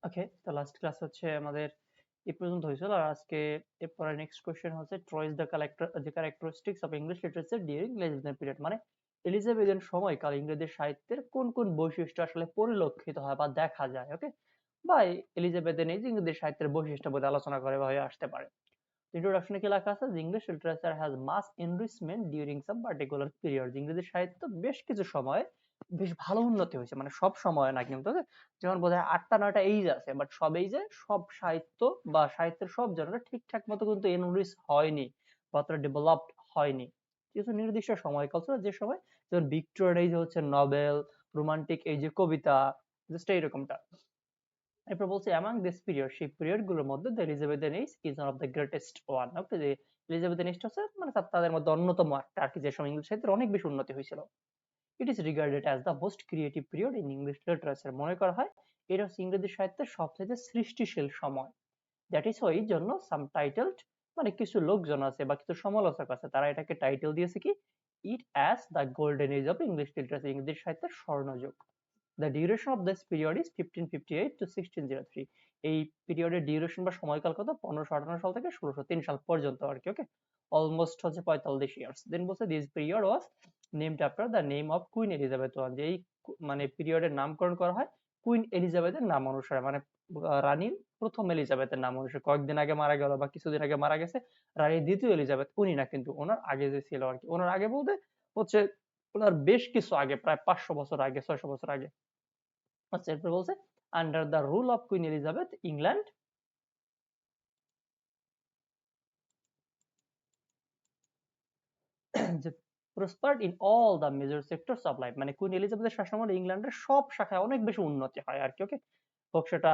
ওকে, তো last class হচ্ছে আমাদের এই পর্যন্ত হয়েছিল। আর আজকে এরপরে নেক্সট কোশ্চেন হচ্ছে trace the characteristics of English literature during Elizabethan period, মানে এলিজাবেথিয়ান সময়কাল ইংরেজি সাহিত্যের কোন কোন বৈশিষ্ট্য আসলে পরিলক্ষিত হয় বা দেখা যায়। ওকে, বা এলিজাবেথিয়ান এজ ইংরেজি সাহিত্যের বৈশিষ্ট্য বলে আলোচনা করে বা হয়ে আসতে পারে। ইন্ট্রোডাকশনে কি লেখা আছে? English literature has much enrichment during some particular period. ইংরেজি সাহিত্য বেশ কিছু সময় বেশ ভালো উন্নতি হয়েছে, মানে সব সময় না কিন্তু, যেমন বোধহয় 8টা 9টা এইজ আছে, বাট সব এইজে সব সাহিত্য বা সাহিত্যের সব জনরা ঠিকঠাক মতো কিন্তু এনরিচ হয়নি বা অতটা ডেভেলপড হয়নি। কিছু নির্দিষ্ট সময়কাল ছিল যে সময়, যেমন ভিক্টোরিয়ান এইজে হচ্ছে নভেল, রোমান্টিক এইজে কবিতা, জাস্ট এইরকমটা। এরপর বলছে among this period, সেই পিরিয়ড গুলোর মধ্যে the Elizabethan age is one of the greatest one. ওকে, যে এলিজাবেথেন এজটা হচ্ছে মানে তাদের মধ্যে অন্যতম একটা আর কি, যে সময় ইংলিশ সাহিত্যের অনেক বেশি উন্নতি হয়েছিল। It is regarded as the most creative period in English literature. মনে করা হয় এটা হচ্ছে ইংরেজি সাহিত্যের সবচেয়ে সৃষ্টিশীল সময়। দ্যাট ইজ ওয়াই জন্য সাম টাইটেলড, মানে কিছু লোকজন আছে বা কিছু সমালোচক আছে, তারা এটাকে টাইটেল দিয়েছে কি, it as the golden age of English literature, ইংরেজি সাহিত্যের স্বর্ণযুগ। The duration of this period is 1558 to 1603. এই পিরিয়ডের ডিউরেশন বা সময়কাল কত? 1558 সাল থেকে 1603 সাল পর্যন্ত আর কি। ওকে, অলমোস্ট হচ্ছে 45 ইয়ার্স। দেন বলছে this period was named after the name of Queen Elizabeth one, যে এই মানে পিরিয়ডের নামকরণ করা হয় কুইন এলিজাবেথের নাম অনুসারে, মানে রানী প্রথম এলিজাবেথের নাম অনুসারে। কয়েকদিন আগে মারা গেল বা কিছুদিন আগে মারা গেছে রানী দ্বিতীয় এলিজাবেথ, উনি না কিন্তু, ওনার আগে যে ছিল আর কি, ওনার আগে বলতে হচ্ছে ওনার বেশ কিছু আগে, প্রায় 500 বছর আগে, 600 বছর আগে। আচ্ছা, এরপর বলছে under the rule of Queen Elizabeth England যে prospered in all the major sectors of life, মানে কুইন এলিজাবেথের শাসনামলে ইংল্যান্ডের সব শাখায় অনেক বেশি উন্নতি হয় আর কি। ওকে, হোক সেটা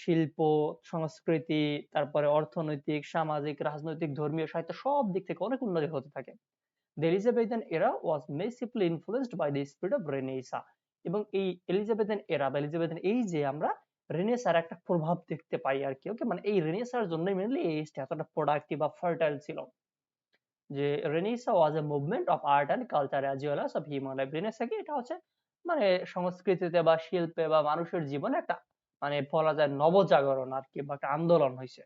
শিল্প, সংস্কৃতি, তারপরে অর্থনৈতিক, সামাজিক, রাজনৈতিক, ধর্মীয়, সাহিত্য, সব দিক থেকে অনেক উন্নতি হতে থাকে। The Elizabethan era was massively influenced by the spirit of Renaissance, এবং এই এলিজাবেথেন এরা বা এলিজাবেথেন এই যে আমরা রেনেসার একটা প্রভাব দেখতে পাই আর কি। ওকে, মানে এই রেনেসার জন্যই মেনলি এই এজটা এতটা প্রোডাক্টিভ বা ফার্টাইল ছিল। যে Renaissance was A movement of art and culture as well as of human life. Renaissance কি, এটা হচ্ছে মানে সংস্কৃতিতে বা শিল্পে বা মানুষের জীবনে একটা মানে বলা যায় নবজাগরণ আর কি, বা একটা আন্দোলন হয়েছে।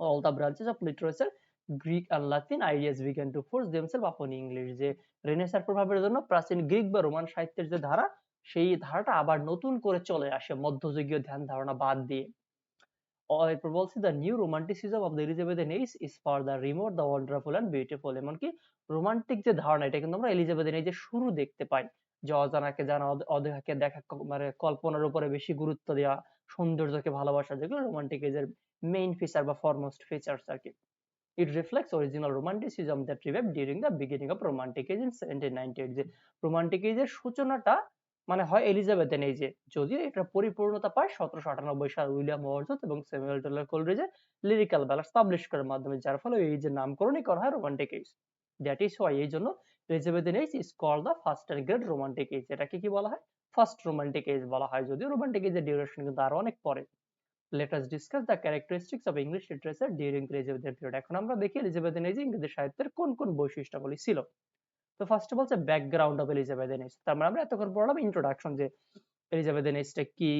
all the branches of literature, Greek and Latin ideas began to force themselves upon English, যে রেনেসার প্রভাবের জন্য প্রাচীন গ্রিক বা রোমান সাহিত্যের যে ধারা, সেই ধারাটা আবার নতুন করে চলে আসে মধ্যযুগীয় ধ্যান ধারণা বাদ দিয়ে। এরপর বলছে the new romanticism of the Elizabethan age is for the remote the wonderful and beautiful. এমনকি রোমান্টিক যে ধারণা, এটা কিন্তু আমরা এলিজাবেথেন এজে শুরু দেখতে পাই, যে অজানাকে জানা, অদেখাকে দেখা, মানে কল্পনার উপরে বেশি গুরুত্ব দেওয়া, সৌন্দর্যকে ভালোবাসা, যেগুলো রোমান্টিক এজের মেইন ফিচার বা ফরমোস্ট ফিচার্স আর কি। It reflects original romanticism that revived during the beginning of romantic age in 1798, যে রোমান্টিক এজের সূচনাটা মানে হয় এলিজাবেথেন এজে, যদিও এটা পরিপূর্ণতা পায় 1798 সাল উইলিয়াম ওয়ার্ডসওয়ার্থ এবং স্যামুয়েল টেলর কোলরিজের লিরিক্যাল ব্যালান্স পাবলিশ করার মাধ্যমে, যার ফলে এই যে নামকরণই করা হয় romantic age. That is why, এই জন্য Elizabethan age is called the first and great romantic age. এটাকে কি বলা হয়? ফার্স্ট রোমান্টিক এজ বলা হয়, যদিও রোমান্টিক এজের ডিউরেশন কিন্তু আরো অনেক পরে। Let us discuss the characteristics of English literature during the Elizabethan period. এখন আমরা দেখি এলিজাবেথেন এজে ইংরেজি সাহিত্যের কোন কোন বৈশিষ্ট্যগুলি ছিল। তো ফার্স্ট অফ অল হচ্ছে ব্যাকগ্রাউন্ড অফ এলিজাবেথেন এজ। তার মানে আমরা এতক্ষণ পড়লাম ইন্ট্রোডাকশন, যে এলিজাবেথেন এজটা কি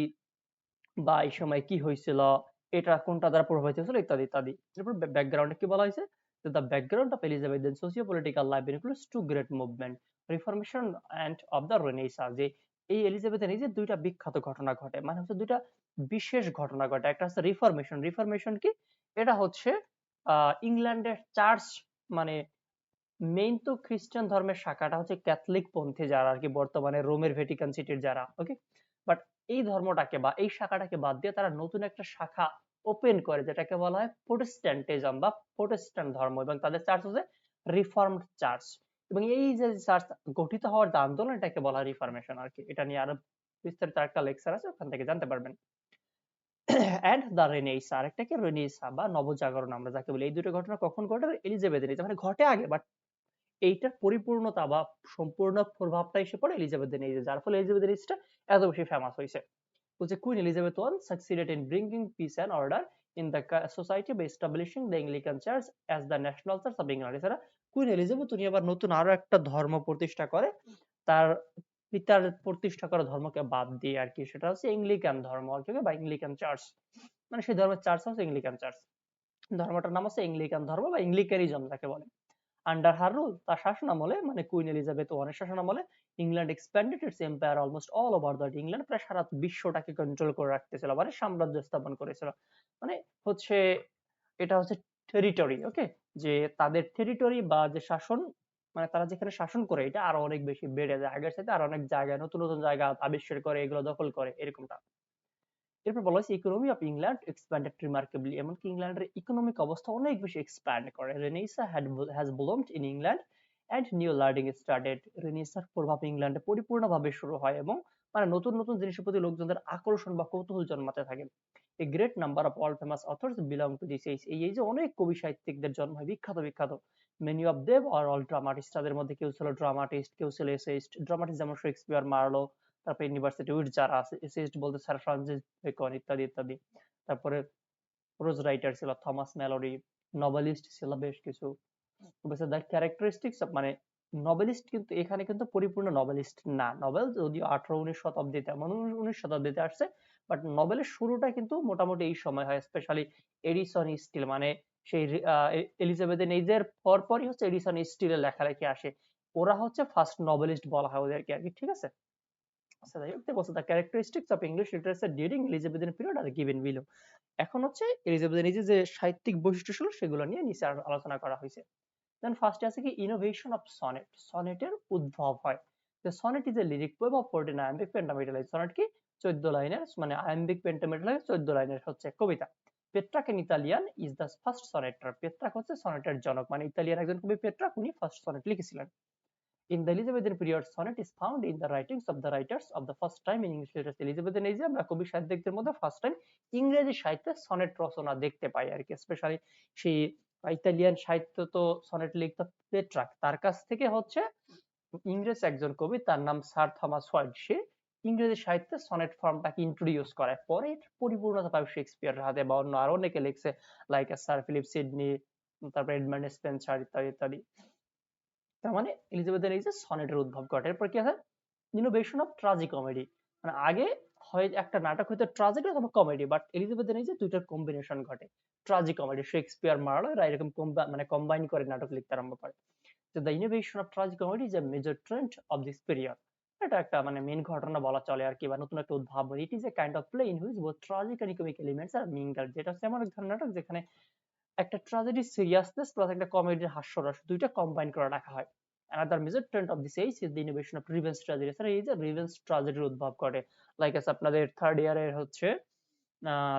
বা এই সময় কি হয়েছিল, এটা কোনটা দ্বারা প্রভাবিত হয়েছিল, ইত্যাদি ইত্যাদি। এরপর ব্যাকগ্রাউন্ডে কি বলা হয়েছে? The background of Elizabethan socio political life includes two great movement, reformation and of the renaissance. যে এই এলিজাবেথেন এজে দুইটা বিখ্যাত ঘটনা ঘটে, মানে হচ্ছে দুইটা বিশেষ ঘটনা ঘটে। একটা হচ্ছে রিফরমেশন। রিফরমেশন কি? এটা হচ্ছে ইংল্যান্ডের চার্চ, মানে মেইন তো খ্রিস্টান ধর্মের শাখাটা হচ্ছে ক্যাথলিক পন্থী যারা আর কি, বর্তমানে রোমের ভ্যাটিকান সিটির যারা। ওকে, বাট এই ধর্মটাকে বা এই শাখাটাকে বাদ দিয়ে তারা নতুন একটা শাখা ওপেন করে, যেটাকে বলা হয় প্রোটেস্ট্যান্টিজম বা প্রোটেস্ট্যান্ট ধর্ম, এবং তাদের চার্চ হচ্ছে রিফর্মড চার্চ। এবং এই যে চার্চ গঠিত হওয়ার যে আন্দোলন, এটাকে বলা হয় রিফরমেশন আর কি। এটা নিয়ে আরো বিস্তারিত একটা লেকচার আছে, ওখান থেকে জানতে পারবেন। এন্ড দ্য রেনেসাঁ, আরেকটাকে রেনেসাঁ বা নবজাগরণ আমরা যাকে বলি। এই দুটো ঘটনা কখন ঘটে? এলিজাবেথের এজে, মানে ঘটে আগে, বাট এইটার পরিপূর্ণতা বা সম্পূর্ণ প্রভাবটা এসে পড়ে এলিজাবেথেন এজে, যার ফলে এলিজাবেথেন এজটা এত বেশি ফেমাস হয়েছে। বলছে queen Elizabeth one succeeded in bringing peace and order in the society by establishing the Anglican Church as the national church of England. এছাড়া কুইন এলিজাবেথ উনি আবার নতুন আরো একটা ধর্ম প্রতিষ্ঠা করে, তার পিতার প্রতিষ্ঠা করা ধর্মকে বাদ দিয়ে আর কি, সেটা হচ্ছে এঙ্গলিকান ধর্ম আর কি, বা এঙ্গলিকান চার্চ, মানে সেই ধর্মের চার্চ হচ্ছে এঙ্গলিকান চার্চ, ধর্মটার নাম হচ্ছে এঙ্গলিকান ধর্ম বা এঙ্গলিকানিজম যাকে বলে। আন্ডার হার রুল, তার শাসনামলে, মানে কুইন এলিজাবেথ ওয়ানের শাসনামলে England expanded it's empire almost all over the, England প্রায় সারা বিশ্বটাকে কন্ট্রোল করে রাখতেছিল, মানে সাম্রাজ্য স্থাপন করেছিল। মানে হচ্ছে এটা হচ্ছে টেরিটরি, ওকে, যে তাদের টেরিটরি বা যে শাসন, মানে তারা যেখানে শাসন করে এটা আরো অনেক বেশি বেড়ে যায়, আগের সাথে আরো অনেক জায়গায় নতুন নতুন জায়গা আবিষ্কার করে এগুলো দখল করে এরকমটা। এরপর বলা হয়েছে economy of England expanded remarkably, এমনকি ইংল্যান্ডের ইকোনমিক অবস্থা অনেক বেশি এক্সপ্যান্ড করে। Renaissance has bloomed in England and new learning started, রেনেসাঁর প্রভাব ইংল্যান্ডে পরিপূর্ণভাবে শুরু হয় এবং মানে নতুন নতুন জিনিসের প্রতি লোকজনদের আকর্ষণ বা কৌতূহল জন্মাতে থাকে। A great number of world famous authors belong to this age, এই যে অনেক কবি সাহিত্যিকদের জন্ম হয় বিখ্যাত বিখ্যাত, many of them are all dramatist, তাদের মধ্যে কেউ ছিল ড্রামাটিস্ট, কেউ ছিল এসেইস্ট। ড্রামাটিস্ট যেমন শেক্সপিয়ার, মার্লো, তারপর ইউনিভার্সিটি উইট যারা আছে, এসেইস্ট বলতে স্যার ফ্রান্সিস বেকন ইত্যাদি ইত্যাদি। তারপরে প্রোজ রাইটার ছিল থমাস ম্যালোরি, নভেলিস্ট ছিল বেশ কিছু। দ্য ক্যারেক্টারিস্টিক্স মানে নভেলিস্ট কিন্তু এখানে কিন্তু পরিপূর্ণ নভেলিস্ট না, নভেল যদিও 18-19 শতাব্দীতে, মানে 19 শতাব্দীতে আসছে, বাট নভেলের শুরুটা কিন্তু মোটামুটি এই সময় হয়, স্পেশালি এডিসন স্টিল, মানে সেই এলিজাবেথেন এজের পরপরই হচ্ছে এডিসন স্টিলের লেখালেখি আসে, ওরা হচ্ছে ফার্স্ট নভেলিস্ট বলা হয় ওদেরকে আর কি, ঠিক আছে। আচ্ছা যাই হোক, বলছে the characteristics of English literature during Elizabethan period are given below. এখন হচ্ছে এলিজাবেথেন এজে যে সাহিত্যিক বৈশিষ্ট্য ছিল সেগুলো নিয়ে নিচে আলোচনা করা হয়েছে। দেন ফার্স্টে আছে কি ইনোভেশন অফ সনেট, সনেটের উদ্ভব হয়। যে sonnet is a lyric poem of 14 iambic pentameter lines, sonnet কি 14 লাইনের, মানে আয়াম্বিক পেন্টামেটালাইজ 14 লাইনের হচ্ছে কবিতা। Petrarch in Italian is the first sonneteer, Petrarch হচ্ছে সনেটের জনক, মানে ইতালিয়ান একজন কবি পেট্রাক, উনি ফার্স্ট সনেট লিখেছিলেন। In the Elizabethan period, sonnet is found in the writings of the writers of the first time in English literature. Elizabethan age আমরা কবি সাহিত্যিকদের মধ্যে ফার্স্ট টাইম ইংরেজি সাহিত্যে সনেট রচনা দেখতে পাই আর কি, স্পেশালি সেই ইতালিয়ান সাহিত্য তো সনেট লিখত পেট্রাক, তার কাছ থেকে হচ্ছে ইংরেজ একজন কবি, তার নাম স্যার থমাস হোয়াইট, সে ইংরেজি সাহিত্যে সনেট ফর্মটাকে ইন্ট্রোডিউস করে, পরে পরিপূর্ণতা পাবে শেক্সপিয়ারের হাতে বা অন্য আরো অনেকে লিখছে, লাইক স্যার ফিলিপ সিডনি, তারপর এডমান্ড স্পেন্সার ইত্যাদি ইত্যাদি। তার মানে এলিজাবেথেন এই যে সনেটের উদ্ভব ঘটে। এরপর কি আছে ইনোভেশন অফ ট্রাজি কমেডি, মানে আগে হয় একটা নাটক হয়তো ট্রাজেডি অথবা কমেডি, বাট এলিজাবেথেন এই যে দুইটার কম্বিনেশন ঘটে, ট্রাজি কমেডি, শেক্সপিয়ার মার্লো এরা এরকম মানে কম্বাইন করে নাটক লিখতে আরম্ভ করে। তো the innovation of tragicomedy is a major trend of this period, এটা একটা মানে মেইন ঘটনা বলা চলে আর কি, বা নতুন একটা উদ্ভাবন। It is a kind of play in which both tragic and comic elements are mingle, যেটা হচ্ছে এমন এক ধরনের নাটক যেখানে একটা ট্রাজেডি সিরিয়াসনেস প্লাস একটা কমেডির হাস্যরস দুইটা কম্বাইন করে রাখা হয়। another major trend of this age is the innovation of revenge tragedy, sir এই যে রিভেঞ্জ ট্রাজেডির উদ্ভব করে, লাইক আছে আপনাদের থার্ড ইয়ারের হচ্ছে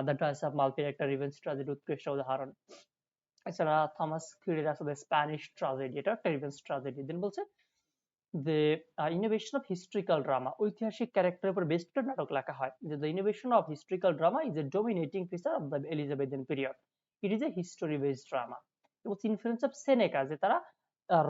দ্য ট্রাইস অফ মালফির একটা রিভেঞ্জ ট্রাজেডি উৎকৃষ্ট উদাহরণ। এছাড়া থমাস ক্রিডের আছে স্প্যানিশ ট্রাজেডি, এটা একটা রিভেঞ্জ ট্রাজেডি। দেন বলছে যে ইনোভেশন অফ হিস্ট্রিক্যাল ড্রামা, ঐতিহাসিক ক্যারেক্টারের উপর বেস্ড করে নাটক লেখা হয়, যে the innovation of historical drama is a dominating feature of the Elizabethan period, it is A history based drama. এবং ইনফ্লুয়েন্স অফ সেনেকা, যে তারা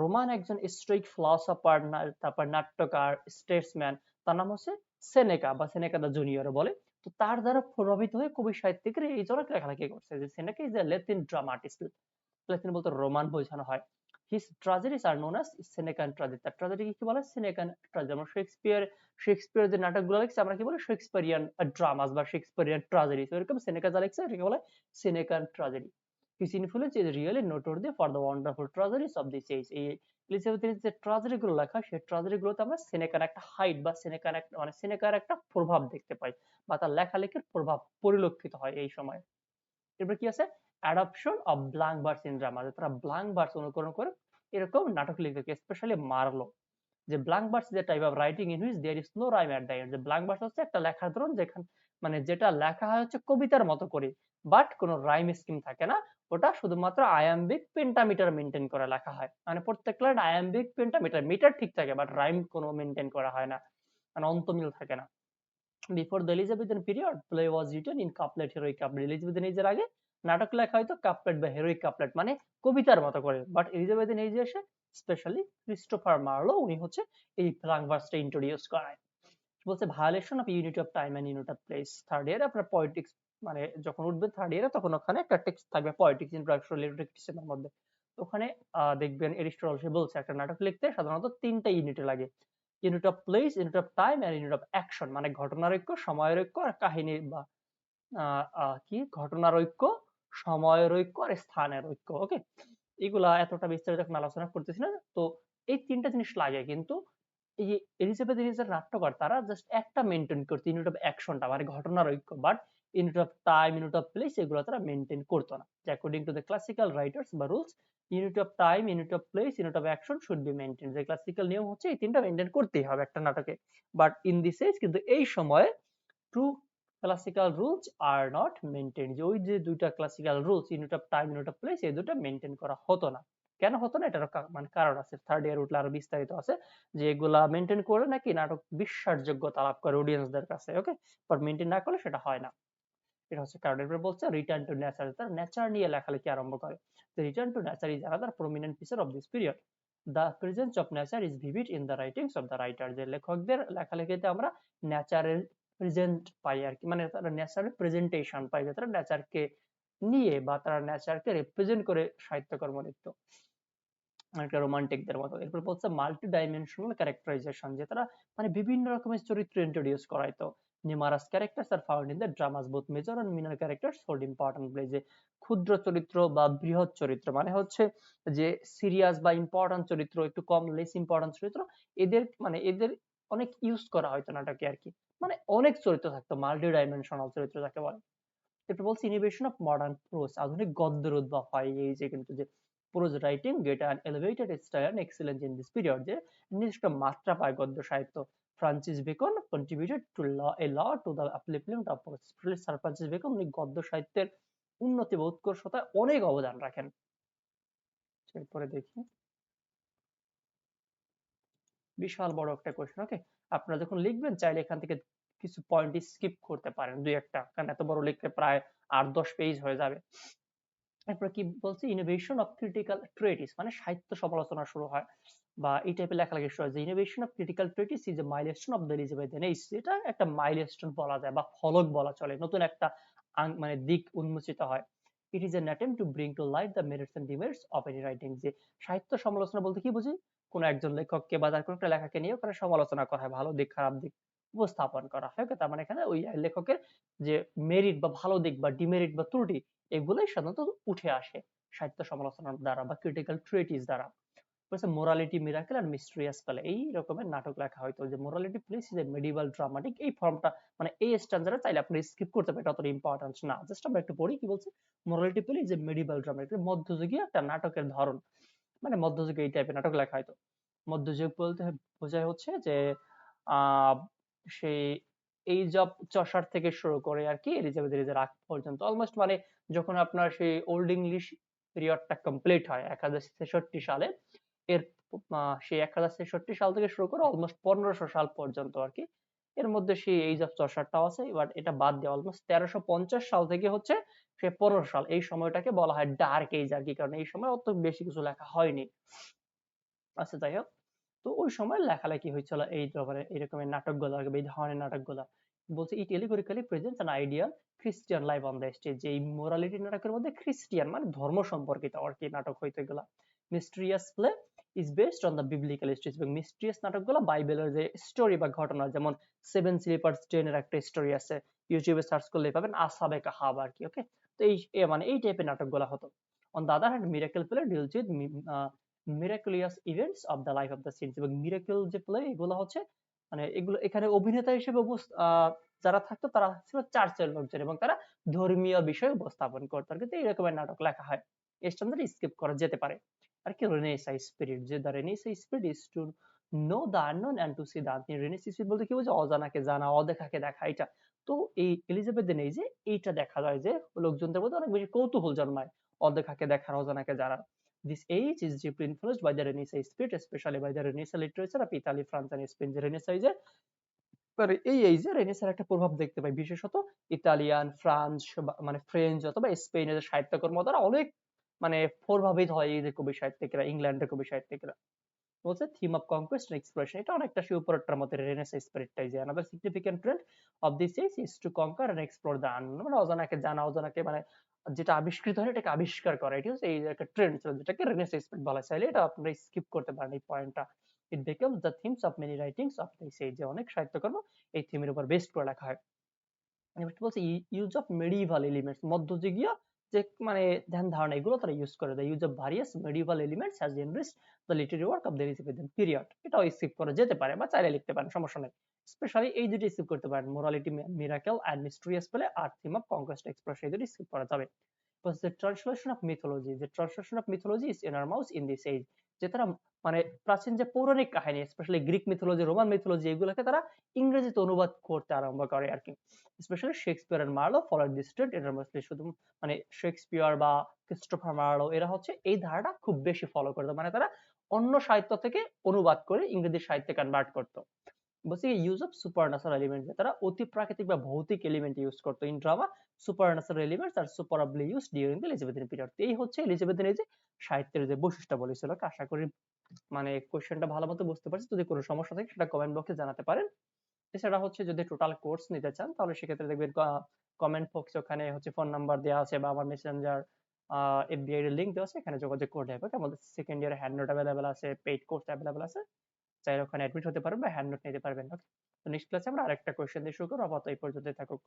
রোমান একজন স্ট্রাইক ফিলসফার, তারপর নাট্যকার, স্টেটসম্যান, তার নাম হচ্ছে সেনেকা বা সেনেকা দা জুনিয়র বলে। তো তার দ্বারা প্রভাবিত হয়ে কবি সাহিত্যিকরা এই জন্য লেখালেখি করছে, যে Seneca is a Latin dramatist, Latin বলতে রোমান বোঝানো হয়। His tragedies are known as Senecan tragedy, তার ট্রাজেডি কি বলে সেনেকান ট্রাজেডি। যেমন শেক্সপিয়ার যে নাটকগুলো লিখছে আমরা কি বলি শেক্সপিয়ারিয়ান ড্রামাস বা শেক্সপিয়ারিয়ান ট্রাজেডি, তো এরকম সেনেকা যা লিখছে এটাকে বলে Senecan tragedy. His influence is really noteworthy for the wonderful tragedies of this age, এই এলিজাবেথের যে ট্রাজেডি গুলো লেখা সেই ট্রাজেডি গুলোতে আমরা সেনেকার একটা হাইট বা সেনেকার একটা মানে সেনেকার একটা প্রভাব দেখতে পাই, বা তার লেখালেখির প্রভাব পরিলক্ষিত হয় এই সময়। এরপর কি আছে adoption of blank verse in drama, তারা ব্ল্যাঙ্ক ভার্স অনুকরণ করে এরকম নাটক লিখতে, স্পেশালি মার্লো। যে blank verse is a type of writing in which there is no rhyme at the end, যে ব্ল্যাঙ্ক ভার্স হচ্ছে একটা লেখার ধরন যেখানে মানে যেটা লেখা হয় হচ্ছে কবিতার মতো করে, বাট কোনো রাইম স্কিম থাকে না, ওটা শুধুমাত্র আয়াম্বিক পেন্টামিটার মেনটেন করে লেখা হয়, মানে প্রত্যেক লাইন আয়াম্বিক পেন্টামিটার, মিটার ঠিক থাকে বাট রাইম কোনো মেনটেন করা হয় না, মানে অন্তমিল থাকে না। Before the Elizabethan period play was written in couplet heroic couplet, Elizabethan এজের আগে নাটক লেখা হয়তো কাপলেট বা হেরোইক কাপলেট মানে কবিতার মতো করে, বাট এলিজাবেথেন এজে এসে স্পেশালি ক্রিস্টোফার মার্লো উনি হচ্ছে এই ব্ল্যাঙ্ক ভার্সটা ইন্ট্রোডিউস করায়। বলছে violation of unity of time and unity of place, third ইয়ারে আপনার পয়েটিক্স মানে যখন উঠবেন থার্ড ইয়ারে তখন ওখানে একটা টেক্সট থাকবে পয়েটিক্স ইন্ট্রোডাকশন লিটারেচারের মধ্যে, ওখানে দেখবেন এরিস্টটল সে বলছে একটা নাটক লিখতে সাধারণত 3টা ইউনিট লাগে, unit of place, unit of time and unit of action, মানে ঘটনার ঐক্য, সময়ের ঐক্য আর কাহিনী বা কি ঘটনার ঐক্য, সময়ের ঐক্য আর স্থানের ঐক্য। ওকে, এগুলা এতটা বিস্তারিত এখন আলোচনা করতেছি না। তো এই তিনটা জিনিস লাগে, কিন্তু এই যে এলিজাবেথ এলিজার নাট্যকার তারা জাস্ট একটা মেনটেন করতে, ইউনিট অফ অ্যাকশনটা মানে ঘটনার ঐক্য, but unit of time, unit of place এগুলো তারা মেনটেন করতো না। According to the classical writers বা rules, unit of time, unit of place, unit of action should be maintain. যে ক্লাসিক্যাল নিয়ম হচ্ছে এই তিনটা মেনটেন করতেই হবে একটা নাটকে। বাট ইন দিস এজ, কিন্তু এই সময়ে two classical rules are not maintain, যে ওই যে দুইটা classical rules unit of time, unit of place, এই দুটো মেনটেন করা হতো না। কেন হতো না, এটার মানে কারণ আছে, থার্ড ইয়ার উঠলে আরো বিস্তারিত আছে, যে এগুলা মেনটেন করে নাকি নাটক বিশ্বাসযোগ্যতা লাভ করে অডিয়েন্সদের কাছে। ওকে, বাট মেনটেন না করলে সেটা হয় না। এটা হচ্ছে কারণ। এরপর বলছে রিটার্ন টু নেচার, তার নেচার নিয়ে লেখালেখি আরম্ভ করে। Return to nature is another prominent feature of this period. The presence of nature is vivid in the writings of the writer. যে লেখকদের লেখালেখিতে আমরা নেচারের প্রেজেন্ট পাই আর কি, মানে তারা ন্যাচারাল প্রেজেন্টেশন পাই, যে তারা নেচারকে নিয়ে বা তারা নেচারকে রিপ্রেজেন্ট করে সাহিত্যকর্ম লিখত, একটা রোমান্টিকদের মতো। এরপর বলছে মাল্টি ডাইমেনশনাল ক্যারেক্টারাইজেশন, যে তারা মানে বিভিন্ন রকমের চরিত্র ইন্ট্রোডিউস করাইতো। Numerous characters are found in the dramas, both major and minor characters hold important place. যে ক্ষুদ্র চরিত্র বা বৃহৎ চরিত্র মানে হচ্ছে যে সিরিয়াস বা ইম্পর্টেন্ট চরিত্র, একটু কম লেস ইম্পর্টেন্ট চরিত্র, এদের মানে এদের অনেক ইউজ করা হয়তো নাটকে আর কি। মানে অনেক চরিত্র থাকতো, মাল্টি ডাইমেনশনাল চরিত্র যাকে বলে। এটা বলছে ইনোভেশন অফ মডার্ন প্রোজ, আধুনিক গদ্যের উদ্ভব হয় এই যে, কিন্তু যে prose writing get an elevated style and excellence in this period, যে নির্দিষ্ট মাত্রা পায় গদ্য সাহিত্য। Francis Bacon contributed to a lot to the upliftment of prose. Sir Francis Bacon উনি গদ্য সাহিত্যের উন্নতি বা উৎকর্ষতায় অনেক অবদান রাখেন। এরপরে দেখি, বিশাল বড় একটা কোশ্চেন। ওকে, আপনারা যখন লিখবেন চাইলে এখান থেকে কিছু পয়েন্ট স্কিপ করতে পারেন, দুই একটা, কারণ এত বড় লিখলে প্রায় 8-10 পেজ হয়ে যাবে। এরপর কি বলছে, ইনোভেশন অফ ক্রিটিক্যাল ট্রেটিস, মানে সাহিত্য সমালোচনা শুরু হয় বা এই টাইপের লেখালেখি শুরু হয়। যে innovation of critical treatise is a milestone of the Elizabethan age, এটা একটা মাইলস্টোন বলা যায় বা ফলক বলা চলে, নতুন একটা মানে দিক উন্মোচিত হয়। It is an attempt to bring to light the merits and demerits of any writing. যে সাহিত্য সমালোচনা বলতে কি বুঝি, কোন একজন লেখককে বা তার কোন একটা লেখাকে নিয়ে ওখানে সমালোচনা করা হয়, ভালো দিক খারাপ দিক উপস্থাপন করা হয়। তার মানে এখানে ওই লেখকের যে মেরিট বা ভালো দিক বা ডিমেরিট বা ত্রুটি, এগুলোই সাধারণত উঠে আসে সাহিত্য সমালোচনার দ্বারা বা ক্রিটিক্যাল ট্রেটিস দ্বারা। বলছে মোরালিটি, মিরাকেল আর মিস্ট্রিয়াস প্লে, এই রকমের নাটক লেখা হয়তো। যে morality place is a medieval dramatic, এই ফর্মটা মানে এই স্ট্যান্ডার্ডে চাইলে আপনি স্কিপ করতে পারেন, অতটা ইম্পর্টেন্ট না। জাস্ট আমরা একটু পড়ি কি বলছে। Morality play is a medieval dramatic, মধ্যযুগীয় একটা নাটকের ধরন, মানে মধ্যযুগে এই টাইপের নাটক লেখা হয়তো। মধ্যযুগ বলতে বোঝায় হচ্ছে যে আহ সেই এইজ অফ চসার থেকে শুরু করে আর কি এলিজাবেথ এলিজার আগ পর্যন্ত অলমোস্ট, মানে যখন আপনার সেই ওল্ড ইংলিশ পিরিয়ডটা কমপ্লিট হয় 1063 সালে, এর সেই 1063 সাল থেকে শুরু করে অলমোস্ট 1500 সাল পর্যন্ত আর কি, এর মধ্যে সেই এইজ অফ চসারটাও আছে। বাট এটা বাদ দিয়ে অলমোস্ট 1350 সাল থেকে হচ্ছে সে 1500 সাল, এই সময়টাকে বলা হয় ডার্ক এজ আর কি, কারণ এই সময় অত বেশি কিছু লেখা হয়নি। আচ্ছা, যাই হোক, তো ওই সময় লেখালেখি হয়েছিল এই ব্যাপারে, এরকমের নাটকগুলো, এই ধরনের নাটকগুলো। বলছে it allegorically presents an ideal Christian life on the stage, যে এই মোরালিটি নাটকের মধ্যে খ্রিস্টিয়ান মানে ধর্ম সম্পর্কিত আর কি নাটক হইতো এগুলা। Mysterious play is based on the biblical stories, এবং মিস্ট্রিয়াস নাটকগুলো বাইবেলের যে স্টোরি বা ঘটনা, যেমন সেভেন স্লিপার্স ডেনের একটা স্টোরি আছে, ইউটিউবে সার্চ করলে পাবেন, আসাবে কাহাব আর কি। ওকে, তো এই মানে এই টাইপের নাটকগুলো হতো। On the other hand miracle play deals with miraculous events of the life of the saints, এবং মিরাকেল যে প্লে এগুলো হচ্ছে মানে এগুলো এখানে অভিনেতা হিসেবে যারা থাকতো তারা ছিল চার্চের লোকজন, এবং তারা ধর্মীয় বিষয় উপস্থাপন করতো আর কি। তো এই রকমের নাটক লেখা হয়, স্ট্যান্ডার্ড স্কিপ করা যেতে পারে আর কি। রেনেসাঁ স্পিরিট, যে the renaissance spirit is to know the unknown and to see the unseen. Renaissance spirit বলতে কি বোঝে, অজানাকে জানা, অদেখাকে দেখা, এটা। তো এই এলিজাবেথেন এই যে এইটা দেখা যায় যে লোকজনদের মধ্যে অনেক বেশি কৌতূহল জন্মায় অদেখাকে দেখার, অজানাকে জানার। This age is deeply influenced by the Renaissance spirit, especially by the Renaissance literature of Italy, France and Spain. যে রেনেসাঁ এই এইজে রেনেসাঁর একটা প্রভাব দেখতে পাই, বিশেষত ইতালিয়ান, ফ্রান্স মানে ফ্রেঞ্চ অথবা স্পেনের সাহিত্যকর্ম দ্বারা অনেক মানে প্রভাবিত হয় এই যে কবি সাহিত্যিকরা, ইংল্যান্ডের কবি সাহিত্যিকরা। বলছে theme of conquest and exploration, এটা অনেকটা সেই উপরেরটার মধ্যে রেনেসাঁ স্পিরিটটাই, যে another significant trend of this age is to conquer and explore the unknown, মানে অজানাকে জানা, অজানাকে মানে যেটা আবিষ্কৃত হয় এটাকে আবিষ্কার করা, এটা হচ্ছে এই একটা ট্রেন্ড ছিল যেটাকে রেনেসাঁ স্পিরিট বলা। চাইলে এটা আপনারা স্কিপ করতে পারেন এই পয়েন্টটা। It becomes the themes of many writings of this age. যে অনেক সাহিত্যকর্ম এই থিমের উপর বেস্ট করে লেখা হয়। এবার বলছে ইউজ অফ মেডিভাল এলিমেন্টস, মধ্যযুগীয় যে মানে ধ্যান ধারণা এগুলো তারা ইউজ করে। The use of various medieval elements has enriched the literary work of the Elizabethan period. এটাও স্কিপ করা যেতে পারে বা চাইলে লিখতে পারেন, সমস্যা নেই। স্পেশালি এই দুটি স্কিপ করতে পারেন, মোরালিটি, মিরাকেল এন্ড মিস্ট্রিয়াস পেলে আর থিম অফ কনকোয়েস্ট এক্সপ্রেস, এই দুটি স্কিপ করা যাবে। was the translation of mythology. The translation of mythology is enormous in this age. যে তারা মানে প্রাচীন যে পৌরাণিক কাহিনী, specially Greek mythology, Roman mythology, এগুলোকে তারা ইংরেজিতে অনুবাদ করতে আরম্ভ করে আর কি। Specially Shakespeare and Marlowe followed this trend enormously. শুধু মানে শেক্সপিয়ার বা ক্রিস্টোফার মার্লো এরা হচ্ছে এই ধারাটা খুব বেশি ফলো করতো, মানে তারা অন্য সাহিত্য থেকে অনুবাদ করে ইংরেজি সাহিত্যে কনভার্ট করতো। বলছি ইউজ অফ সুপারন্যাচারাল এলিমেন্টস, তারা অতি প্রাকৃতিক বা ভৌতিক এলিমেন্ট ইউজ করতো in drama. Supernatural elements are superbly use during the Elizabethan period. এই হচ্ছে এলিজাবেথান এজে সাহিত্যের যে বৈশিষ্ট্য বলেছিল। আশা করি মানে কোশ্চেনটা ভালো মতো বুঝতে পারছি। যদি কোনো সমস্যা থাকে সেটা কমেন্ট বক্সে জানাতে পারেন। এছাড়া হচ্ছে যদি টোটাল কোর্স নিতে চান তাহলে সেক্ষেত্রে দেখবেন কমেন্ট বক্সে ওখানে হচ্ছে ফোন নাম্বার দেওয়া আছে বা আমার মেসেঞ্জার এফবিআই এর লিংক দেওয়া আছে, এখানে যোগাযোগ করলে হবে। আমাদের সেকেন্ড ইয়ারে হ্যান্ড নোট অ্যাভেলেবল আছে, পেইড কোর্স অ্যাভেলেবল আছে, চাইলে ওখানে অ্যাডমিট হতে পারবেন বা হ্যান্ড নোট নিতে পারবেন। তো নেক্সট ক্লাসে আমরা আরেকটা কোয়েশ্চেন দিয়ে শুরু করবো। আপাতত এই পর্যন্তই থাকুক।